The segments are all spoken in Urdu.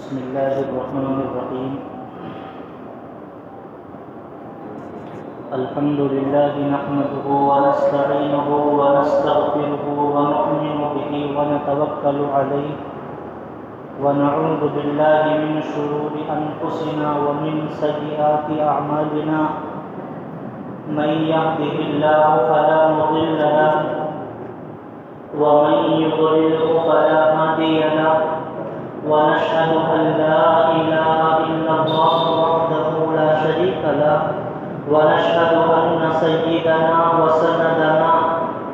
بسم اللہ الرحمن الرحیم الحمد للہ نحمده ونستعینه ونستغفره ونؤمن به ونتوکل علیہ ونعوذ باللہ من شرور انفسنا ومن سیئات اعمالنا من يهده الله فلا مضل له ومن يضلل فلا هادي له ونشهد أن لا إله إلا الله وحده لا شريك له ونشهد أن سيدنا وسندنا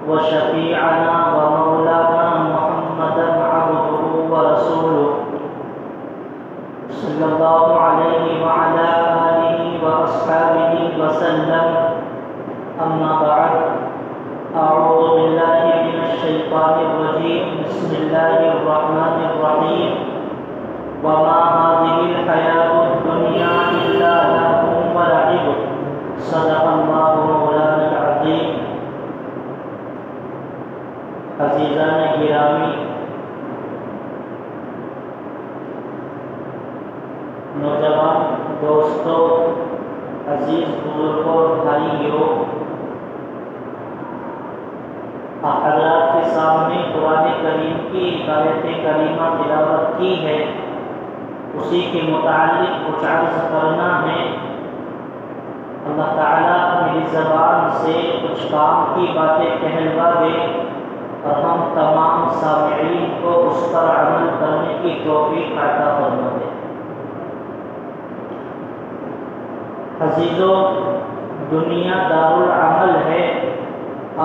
وشفيعنا ومولانا محمدا عبده ورسوله صلى الله عليه وعلى آله وأصحابه وسلم أما بعد أعوذ بالله من الشيطان الرجيم بسم الله الرحمن الرحيم وما هذه الحياة الدنيا إلا لهو ولعب صدق الله مولانا العظيم. عزیزان گرامی، نوجوان دوستوں، عزیز بزرگوں، بھائیوں، حضرات کے سامنے قرآن کریم کی آیت کریمہ تلاوت کی ہے، اسی کے متعلق کچھ عرض کرنا ہے. اللہ تعالیٰ میری زبان سے کچھ کام کی باتیں کہلوا دے اور ہم تمام سامعین کو اس پر عمل کرنے کی توفیق عطا فرما دے. عزیزوں، دنیا دارالعمل ہے،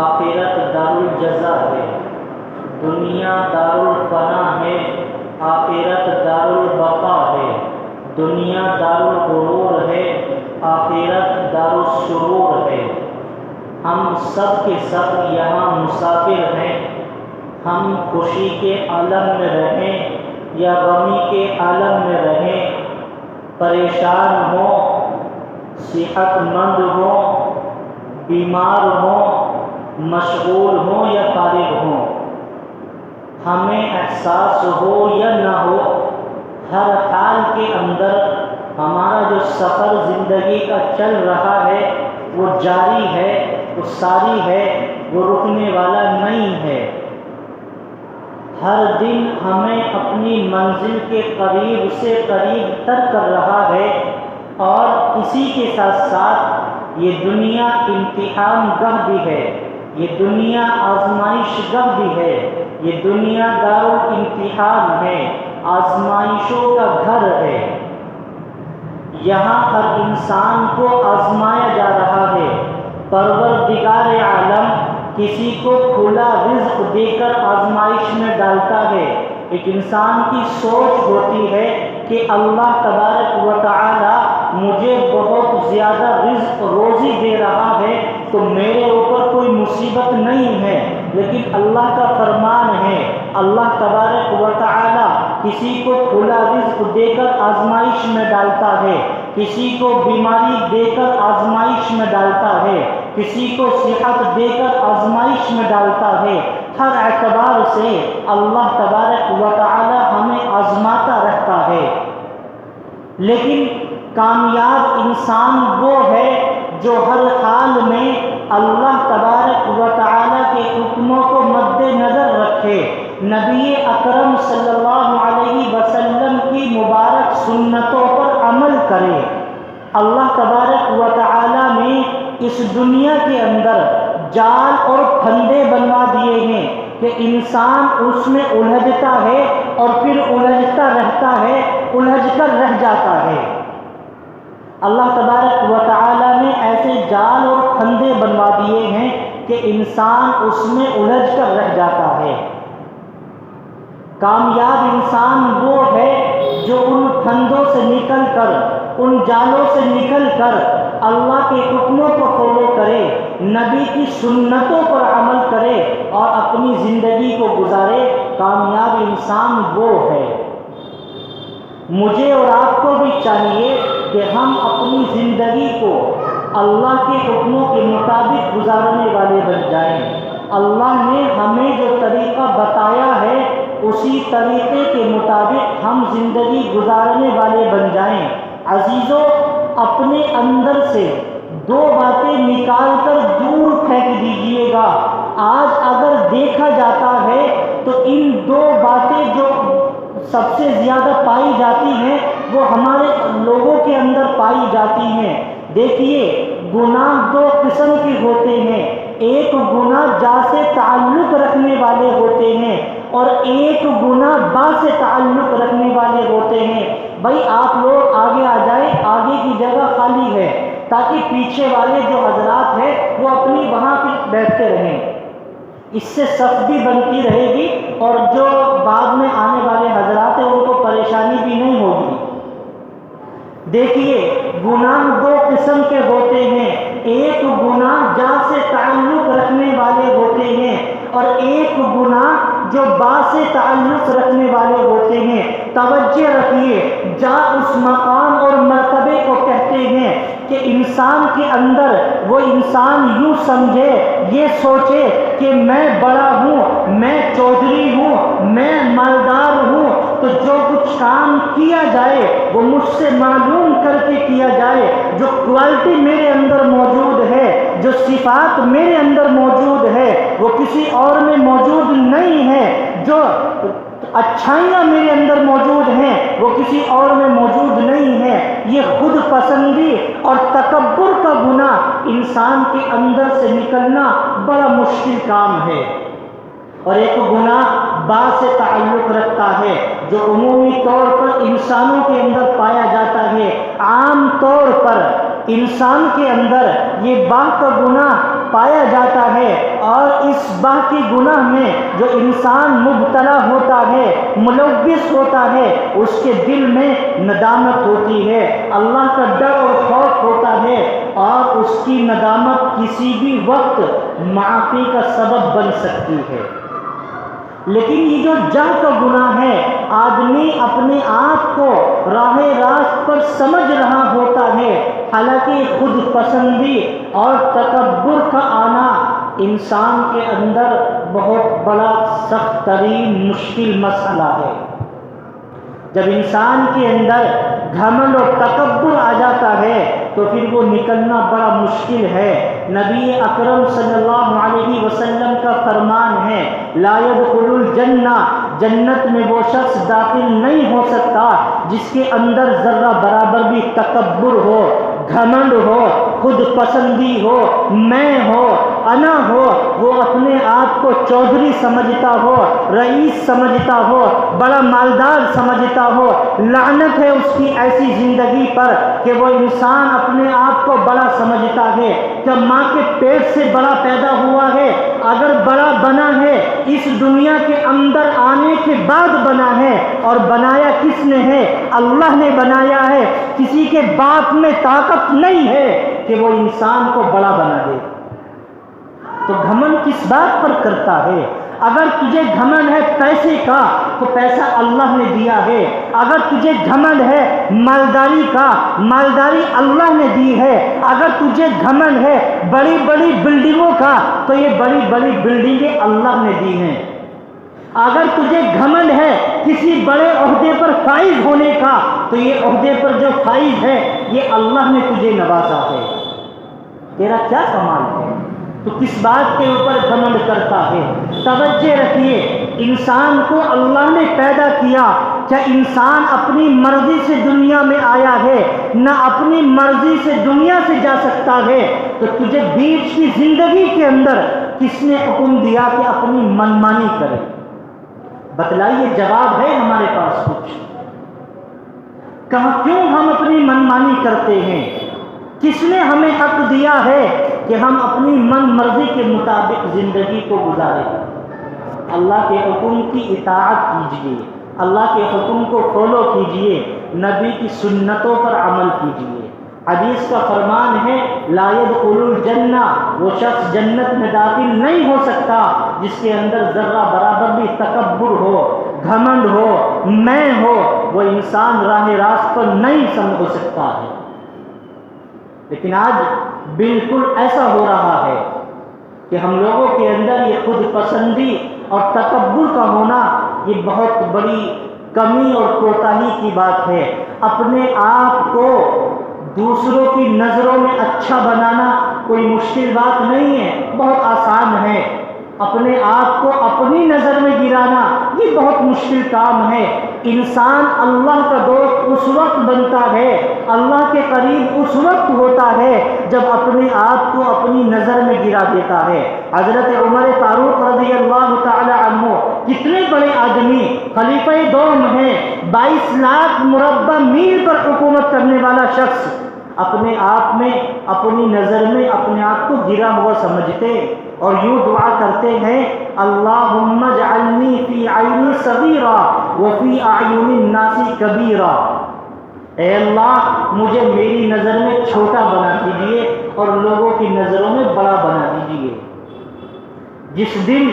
آخرت دارالجزا ہے. دنیا دارالفنا ہے، آخرت دارالبقا ہے. دنیا دارالغرور ہے، آخرت دارالسرور ہے. ہم سب کے سب یہاں مسافر ہیں. ہم خوشی کے عالم میں رہیں یا غمی کے عالم میں رہیں، پریشان ہوں، صحت مند ہوں، بیمار ہوں، مشغول ہوں یا فارغ ہوں، ہمیں احساس ہو یا نہ ہو، ہر حال کے اندر ہمارا جو سفر زندگی کا چل رہا ہے وہ جاری ہے، وہ ساری ہے، وہ رکنے والا نہیں ہے. ہر دن ہمیں اپنی منزل کے قریب سے قریب تر کر رہا ہے، اور اسی کے ساتھ ساتھ یہ دنیا امتحان گاہ بھی ہے، یہ دنیا آزمائش گاہ بھی ہے، یہ دنیا دارالامتحان ہے، آزمائشوں کا گھر ہے. یہاں ہر انسان کو آزمایا جا رہا ہے. پروردگار عالم کسی کو کھلا رزق دے کر آزمائش میں ڈالتا ہے. ایک انسان کی سوچ ہوتی ہے کہ اللہ تبارک و تعالی مجھے بہت زیادہ رزق روزی دے رہا ہے تو میرے اوپر کوئی مصیبت نہیں ہے، لیکن اللہ کا فرمان ہے، اللہ تبارک و تعالی کسی کو کھلا رزق دے کر آزمائش میں ڈالتا ہے، کسی کو بیماری دے کر آزمائش میں ڈالتا ہے، کسی کو صحت دے کر آزمائش میں ڈالتا ہے. ہر اعتبار سے اللہ تبارک و تعالی ہمیں آزماتا رہتا ہے. لیکن کامیاب انسان وہ ہے جو ہر حال میں اللہ تبارک و تعالی کے حکموں کو مد نظر رکھے، نبی اکرم صلی اللہ علیہ وسلم کی مبارک سنتوں پر عمل کرے. اللہ تبارک و تعالی نے اس دنیا کے اندر جال اور پھندے بنوا دیے ہیں کہ انسان اس میں الجھتا ہے اور پھر الجھتا رہتا ہے، الجھ کر رہ جاتا ہے. اللہ تبارک و تعالی نے ایسے جال اور پھندے بنوا دیے ہیں کہ انسان اس میں الجھ کر رہ جاتا ہے. کامیاب انسان وہ ہے جو ان پھندوں سے نکل کر، ان جالوں سے نکل کر اللہ کے حکموں کو فالو کرے، نبی کی سنتوں پر عمل کرے اور اپنی زندگی کو گزارے. کامیاب انسان وہ ہے. مجھے اور آپ کو بھی چاہیے کہ ہم اپنی زندگی کو اللہ کے حکموں کے مطابق گزارنے والے بن جائیں. اللہ نے ہمیں جو طریقہ بتایا ہے اسی طریقے کے مطابق ہم زندگی گزارنے والے بن جائیں۔ عزیزوں، اپنے اندر سے دو باتیں نکال کر دور پھینک دیجئے گا۔ آج اگر دیکھا جاتا ہے تو ان دو باتیں جو سب سے زیادہ پائی جاتی ہیں وہ ہمارے لوگوں کے اندر پائی جاتی ہیں۔ دیکھیے، گناہ دو قسم کے ہوتے ہیں، ایک گناہ جا سے تعلق رکھنے والے ہوتے ہیں اور ایک گناہ با سے تعلق رکھنے والے ہوتے ہیں۔ بھائی آپ لوگ آگے آ جائیں، آگے کی جگہ خالی ہے تاکہ پیچھے والے جو حضرات ہیں وہ اپنی وہاں پہ بیٹھتے رہیں، اس سے صف بھی بنتی رہے گی اور جو بعد میں آنے والے حضرات ہیں ان کو پریشانی بھی نہیں ہوگی۔ دیکھیے، گناہ دو قسم کے ہوتے ہیں، ایک گناہ جا سے تعلق رکھنے والے ہوتے ہیں اور ایک گناہ جو با سے تعلق رکھنے والے ہوتے ہیں۔ توجہ رکھیے، جا اس مقام اور مرتبے کو کہتے ہیں کہ انسان کے اندر وہ انسان یوں سمجھے، یہ سوچے کہ میں بڑا ہوں، میں چودھری ہوں، میں مالدار ہوں، تو جو کچھ کام کیا جائے وہ مجھ سے معلوم کر کے کیا جائے، جو کوالٹی میرے اندر موجود ہے، جو صفات میرے اندر موجود ہے وہ کسی اور میں موجود نہیں ہے، جو اچھائیاں میرے اندر موجود ہیں وہ کسی اور میں موجود نہیں ہے۔ یہ خود پسندی اور تکبر کا گناہ انسان کے اندر سے نکلنا بڑا مشکل کام ہے۔ اور ایک گناہ با سے تعلق رکھتا ہے جو عمومی طور پر انسانوں کے اندر پایا جاتا ہے۔ عام طور پر انسان کے اندر یہ با کا گناہ پایا جاتا ہے اور اس با کے گناہ میں جو انسان مبتلا ہوتا ہے، ملوث ہوتا ہے، اس کے دل میں ندامت ہوتی ہے، اللہ کا ڈر اور خوف ہوتا ہے اور اس کی ندامت کسی بھی وقت معافی کا سبب بن سکتی ہے۔ لیکن یہ جو جہل کا گناہ ہے، آدمی اپنے آپ کو راہ راست پر سمجھ رہا ہوتا ہے، حالانکہ خود پسندی اور تکبر کا آنا انسان کے اندر بہت بڑا سخت ترین مشکل مسئلہ ہے۔ جب انسان کے اندر گھمنڈ اور تکبر آ جاتا ہے تو پھر وہ نکلنا بڑا مشکل ہے۔ نبی اکرم صلی اللہ علیہ وسلم کا فرمان ہے، لا يدخل الجنہ، جنت میں وہ شخص داخل نہیں ہو سکتا جس کے اندر ذرہ برابر بھی تکبر ہو، گھمنڈ ہو، خود پسندی ہو، میں ہو، انا ہو، وہ اپنے آپ کو چودھری سمجھتا ہو، رئیس سمجھتا ہو، بڑا مالدار سمجھتا ہو۔ لعنت ہے اس کی ایسی زندگی پر کہ وہ انسان اپنے آپ کو بڑا سمجھتا ہے۔ جب ماں کے پیٹ سے بڑا پیدا ہوا ہے، اگر بڑا بنا ہے اس دنیا کے اندر آنے کے بعد بنا ہے، اور بنایا کس نے ہے؟ اللہ نے بنایا ہے۔ کسی کے باپ میں طاقت نہیں ہے کہ وہ انسان کو بڑا بنا دے۔ تو گھمنڈ کس بات پر کرتا ہے؟ اگر تجھے گھمنڈ ہے پیسے کا تو پیسہ اللہ نے دیا ہے، اگر تجھے گھمنڈ ہے مالداری کا، مالداری اللہ نے دی ہے، اگر تجھے گھمنڈ ہے بڑی بڑی بلڈنگوں کا تو یہ بڑی بڑی بلڈنگیں اللہ نے دی ہیں، اگر تجھے گھمنڈ ہے کسی بڑے عہدے پر فائز ہونے کا تو یہ عہدے پر جو فائز ہے یہ اللہ نے تجھے نوازا ہے۔ تیرا کیا کمال ہے؟ تو کس بات کے اوپر گھمنڈ کرتا ہے؟ توجہ رکھیے، انسان کو اللہ نے پیدا کیا، کیا انسان اپنی مرضی سے دنیا میں آیا ہے؟ نہ اپنی مرضی سے دنیا سے جا سکتا ہے۔ تو تجھے بیچ کی زندگی کے اندر کس نے حکم دیا کہ اپنی منمانی کرے؟ بتلائیے، جواب ہے ہمارے پاس کچھ؟ کہاں کیوں ہم اپنی منمانی کرتے ہیں؟ کس نے ہمیں حق دیا ہے کہ ہم اپنی من مرضی کے مطابق زندگی کو گزاریں؟ اللہ کے حکم کی اطاعت کیجیے، اللہ کے حکم کو فالو کیجیے، نبی کی سنتوں پر عمل کیجیے۔ حدیث کا فرمان ہے، لا يدخل الجنہ، وہ شخص جنت میں داخل نہیں ہو سکتا جس کے اندر ذرہ برابر بھی تکبر ہو، گھمنڈ ہو، میں ہو، وہ انسان راہ راست پر نہیں ہو سکتا ہے۔ لیکن آج بالکل ایسا ہو رہا ہے کہ ہم لوگوں کے اندر یہ خود پسندی اور تکبر کا ہونا یہ بہت بڑی کمی اور کوتاہی کی بات ہے۔ اپنے آپ کو دوسروں کی نظروں میں اچھا بنانا کوئی مشکل بات نہیں ہے، بہت آسان ہے۔ اپنے آپ کو اپنی نظر میں گرانا یہ بہت مشکل کام ہے۔ انسان اللہ کا دوست اس وقت بنتا ہے، اللہ کے قریب اس وقت ہوتا ہے جب اپنے آپ کو اپنی نظر میں گرا دیتا ہے۔ حضرت عمر فاروق رضی اللہ تعالی عنہ کتنے بڑے آدمی، خلیفہ دوم ہیں، 22 لاکھ مربع میل پر حکومت کرنے والا شخص، اپنے آپ میں اپنی نظر میں اپنے آپ کو گرا ہوا سمجھتے اور یوں دعا کرتے ہیں، اللہم اجعلنی فی عینی صغیرا وفی اعین الناس کبیرا، اے اللہ مجھے میری نظر میں چھوٹا بنا دیجیے اور لوگوں کی نظروں میں بڑا بنا دیجیے۔ جس دن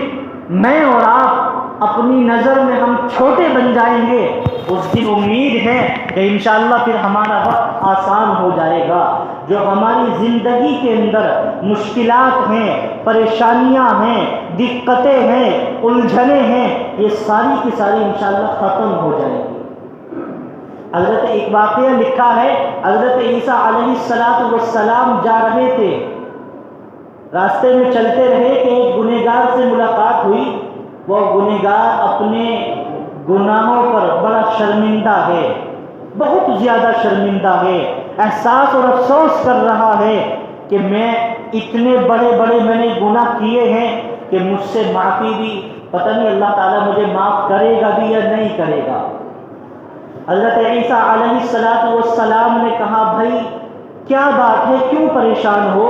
میں اور آپ اپنی نظر میں ہم چھوٹے بن جائیں گے، اس دن امید ہے کہ انشاءاللہ پھر ہمارا وقت آسان ہو جائے گا۔ جو ہماری زندگی کے اندر مشکلات ہیں، پریشانیاں ہیں، دقتیں ہیں، الجھنیں ہیں، یہ ساری کی ساری انشاءاللہ ختم ہو جائیں گی۔ حضرت ایک واقعہ لکھا ہے، حضرت عیسیٰ علیہ السلام جا رہے تھے، راستے میں چلتے رہے کہ ایک گنہگار سے ملاقات ہوئی۔ وہ گنہگار اپنے گناہوں پر بڑا شرمندہ ہے، بہت زیادہ شرمندہ ہے، احساس اور افسوس کر رہا ہے کہ میں اتنے بڑے بڑے میں نے گناہ کیے ہیں کہ مجھ سے معافی بھی پتہ نہیں اللہ تعالیٰ مجھے معاف کرے گا بھی یا نہیں کرے گا۔ حضرت عیسیٰ علیہ السلام نے کہا، بھائی کیا بات ہے، کیوں پریشان ہو،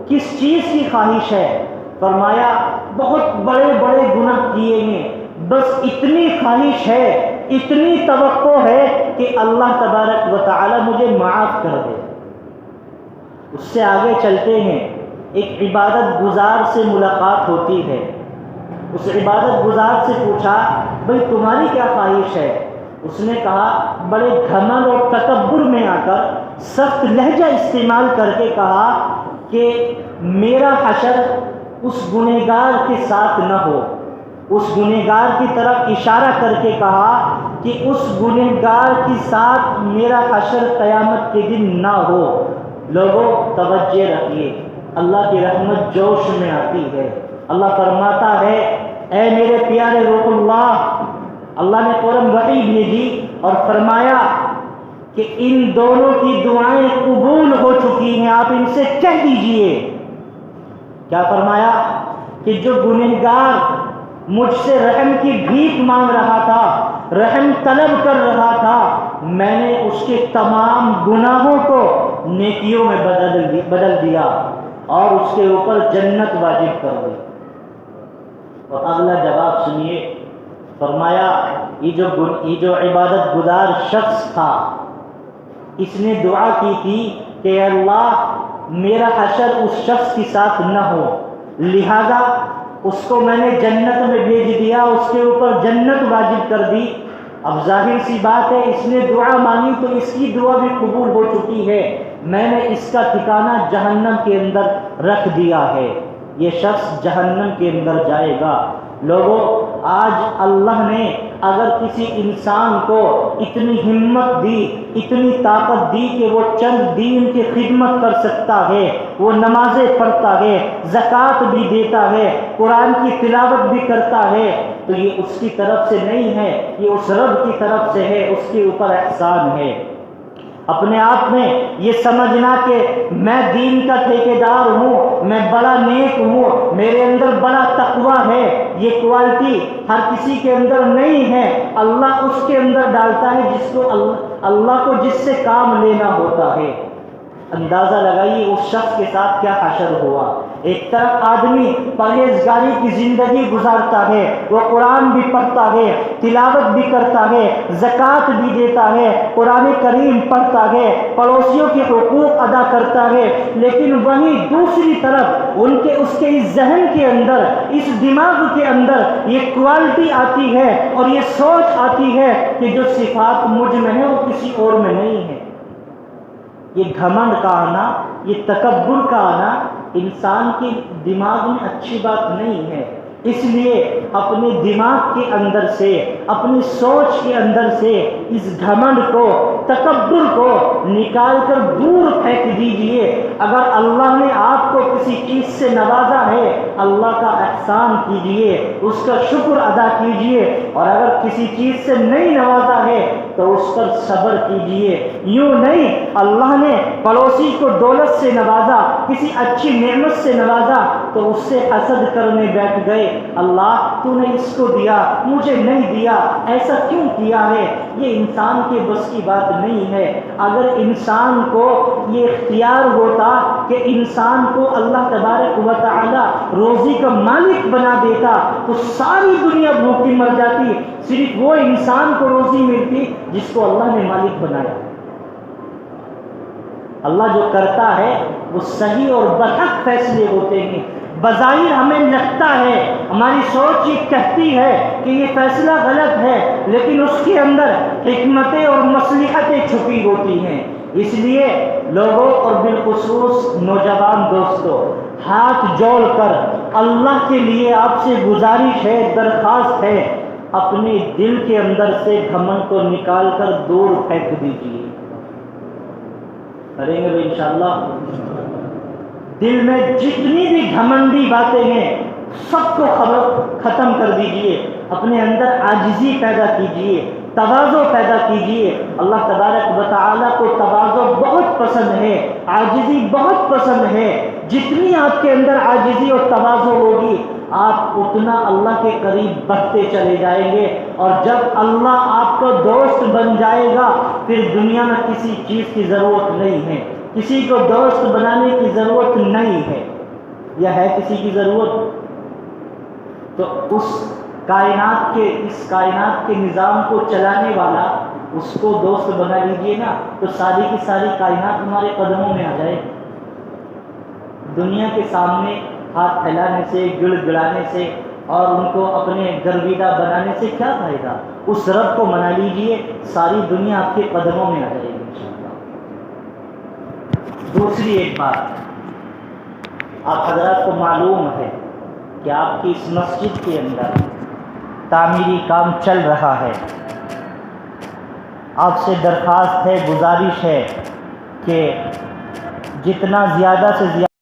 کس چیز کی خواہش ہے؟ فرمایا بہت بڑے بڑے گناہ کیے ہیں، بس اتنی خواہش ہے، اتنی توقع ہے کہ اللہ تبارک و تعالی مجھے معاف کر دے۔ اس سے آگے چلتے ہیں، ایک عبادت گزار سے ملاقات ہوتی ہے۔ اس عبادت گزار سے پوچھا، بھائی تمہاری کیا خواہش ہے؟ اس نے کہا، بڑے گھمنڈ اور تکبر میں آ کر سخت لہجہ استعمال کر کے کہا کہ میرا حشر اس گنہگار کے ساتھ نہ ہو۔ اس گنہگار کی طرف اشارہ کر کے کہا کہ اس گنہگار کے ساتھ میرا حشر قیامت کے دن نہ ہو۔ لوگوں توجہ رکھیے، اللہ کی رحمت جوش میں آتی ہے۔ اللہ فرماتا ہے، اے میرے پیارے روح اللہ نے فوراً وحی بھیجی اور فرمایا کہ ان دونوں کی دعائیں قبول ہو چکی ہیں، آپ ان سے کہہ دیجئے۔ کیا فرمایا؟ کہ جو گنہگار مجھ سے رحم کی بھیک مانگ رہا تھا، رحم طلب کر رہا تھا، میں نے اس کے تمام گناہوں کو نیکیوں میں بدل دیا اور اس کے اوپر جنت واجب کر دی۔ اور اگلا جواب سنیے، فرمایا یہ جو عبادت گزار شخص تھا، اس نے دعا کی تھی کہ اللہ میرا حشر اس شخص کے ساتھ نہ ہو، لہذا اس کو میں نے جنت میں بھیج دیا، اس کے اوپر جنت واجب کر دی۔ اب ظاہر سی بات ہے، اس نے دعا مانگی تو اس کی دعا بھی قبول ہو چکی ہے، میں نے اس کا ٹھکانہ جہنم کے اندر رکھ دیا ہے، یہ شخص جہنم کے اندر جائے گا۔ لوگوں، آج اللہ نے اگر کسی انسان کو اتنی ہمت دی، اتنی طاقت دی کہ وہ چند دین کی خدمت کر سکتا ہے، وہ نمازیں پڑھتا ہے، زکوٰۃ بھی دیتا ہے، قرآن کی تلاوت بھی کرتا ہے، تو یہ اس کی طرف سے نہیں ہے، یہ اس رب کی طرف سے ہے، اس کے اوپر احسان ہے۔ اپنے آپ میں یہ سمجھنا کہ میں دین کا ٹھیکیدار ہوں، میں بڑا نیک ہوں، میرے اندر بڑا تقویٰ ہے، یہ کوالٹی ہر کسی کے اندر نہیں ہے۔ اللہ اس کے اندر ڈالتا ہے جس کو اللہ کو جس سے کام لینا ہوتا ہے۔ اندازہ لگائیے اس شخص کے ساتھ کیا حشر ہوا۔ ایک طرف آدمی پرہیزگاری کی زندگی گزارتا ہے، وہ قرآن بھی پڑھتا ہے، تلاوت بھی کرتا ہے، زکوٰۃ بھی دیتا ہے، قرآن کریم پڑھتا ہے، پڑوسیوں کے حقوق ادا کرتا ہے، لیکن وہیں دوسری طرف اس کے اس ذہن کے اندر، اس دماغ کے اندر یہ کوالٹی آتی ہے اور یہ سوچ آتی ہے کہ جو صفات مجھ میں ہے وہ کسی اور میں نہیں ہے۔ یہ گھمنڈ کا آنا، یہ تکبر کا آنا انسان کے دماغ میں اچھی بات نہیں ہے۔ اس لیے اپنے دماغ کے اندر سے، اپنی سوچ کے اندر سے اس گھمنڈ کو، تکبر کو نکال کر دور پھینک دیجئے۔ اگر اللہ نے آپ کو کسی چیز سے نوازا ہے، اللہ کا احسان کیجئے، اس کا شکر ادا کیجئے، اور اگر کسی چیز سے نہیں نوازا ہے تو اس پر صبر کیجئے۔ یوں نہیں اللہ نے پڑوسی کو دولت سے نوازا، کسی اچھی نعمت سے نوازا تو اس سے حسد کرنے بیٹھ گئے، اللہ تو نے اس کو دیا مجھے نہیں دیا، ایسا کیوں کیا ہے؟ یہ انسان کے بس کی بات نہیں ہے۔ اگر انسان کو یہ اختیار ہوتا کہ انسان کو اللہ تبارک و تعالی روزی کا مالک بنا دیتا تو ساری دنیا بھوکی مر جاتی، صرف وہ انسان کو روزی ملتی جس کو اللہ نے مالک بنایا۔ اللہ جو کرتا ہے وہ صحیح اور برحق فیصلے ہوتے ہیں۔ بظاہر ہمیں لگتا ہے، ہماری سوچ یہ کہتی ہے کہ یہ فیصلہ غلط ہے، لیکن اس کے اندر حکمتیں اور مصلحتیں چھپی ہوتی ہیں۔ اس لیے لوگوں اور بالخصوص نوجوان دوستوں، ہاتھ جوڑ کر اللہ کے لیے آپ سے گزارش ہے، درخواست ہے، اپنے دل کے اندر سے گھمنڈ کو نکال کر دور پھینک دیجیے۔ کریں گے بھائی انشاءاللہ؟ دل میں جتنی بھی گھمنڈی باتیں ہیں سب کو ختم کر دیجئے، اپنے اندر عاجزی پیدا کیجئے، تواضع پیدا کیجئے۔ اللہ تبارک و تعالیٰ کو تواضع بہت پسند ہے، عاجزی بہت پسند ہے۔ جتنی آپ کے اندر عاجزی اور تواضع ہوگی آپ اتنا اللہ کے قریب بڑھتے چلے جائیں گے، اور جب اللہ آپ کا دوست بن جائے گا پھر دنیا میں کسی چیز کی ضرورت نہیں ہے، کسی کو دوست بنانے کی ضرورت نہیں ہے، یا ہے کسی کی ضرورت؟ تو اس کائنات کے نظام کو چلانے والا اس کو دوست بنا لیجئے نا، تو ساری کی ساری کائنات ہمارے قدموں میں آ جائے۔ دنیا کے سامنے ہاتھ پھیلانے سے، گڑ گڑانے سے اور ان کو اپنے گرویدہ بنانے سے کیا فائدہ؟ اس رب کو منا لیجئے، ساری دنیا آپ کے قدموں میں آ جائے گی انشاءاللہ۔ دوسری ایک بات، آپ حضرات کو معلوم ہے کہ آپ کی اس مسجد کے اندر تعمیری کام چل رہا ہے۔ آپ سے درخواست ہے، گزارش ہے کہ جتنا زیادہ سے زیادہ